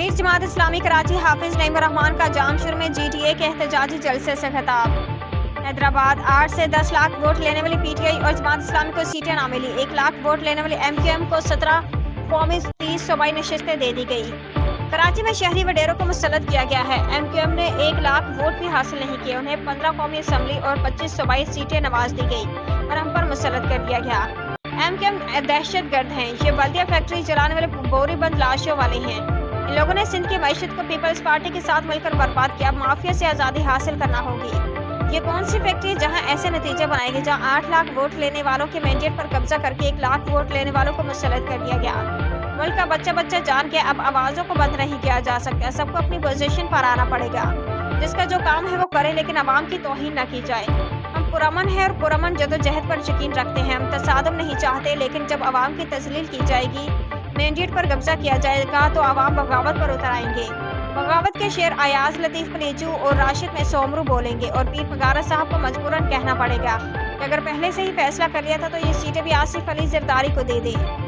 अमीर जमात इस्लामी कराची हाफिज नईम रहमान का जामशुर में जीटीए के एहतजाजी जलसे से खिताब। हैदराबाद 8 से 10 लाख वोट लेने वाली पीटीआई और जमात इस्लामी को सीटें ना मिली। 1 लाख वोट लेने वाली एमक्यूएम को 17 कौमी 30 सूबाई नशिस्तें दे दी गई। कराची में शहरी वडेरों को मुसल्लत किया गया है। एमक्यूएम ने 1 लाख वोट भी हासिल नहीं किए। उन्हें 15 कौमी असम्बली और 25 सूबाई सीटें नवाज दी गई और हम पर मुसल्लत कर दिया गया। एमक्यूएम दहशत गर्द हैं। ये बल्दिया फैक्ट्री जलाने वाले बोरी बंद लाशों वाले हैं। इन लोगों ने सिंध की मईशत को पीपल्स पार्टी के साथ मिलकर बर्बाद किया। अब माफिया से आज़ादी हासिल करना होगी। ये कौन सी फैक्ट्री जहां ऐसे नतीजे बनाएगी, जहां 8 लाख वोट लेने वालों के मैंडेट पर कब्जा करके 1 लाख वोट लेने वालों को मुसल्लत कर दिया गया। मुल्क का बच्चा बच्चा जान के अब आवाज़ों को बंद नहीं किया जा सकता। सबको अपनी पोजीशन पर आना पड़ेगा। जिसका जो काम है वो करे, लेकिन अवाम की तौहीन न की जाए। हम पुरअमन है और पुरअमन जदोजहद पर यकीन रखते हैं। हम तसादम नहीं चाहते, लेकिन जब अवाम की तजलील की जाएगी, मैंडेट पर कब्जा किया जाएगा, तो अवाम बगावत पर उतर आएंगे। बगावत के शेर अयाज लतीफ कलेजू और राशिद में सोमरू बोलेंगे और पीर पगारा साहब को मजबूरन कहना पड़ेगा कि अगर पहले से ही फैसला कर लिया था तो ये सीटें भी आसिफ अली जरदारी को दे दें।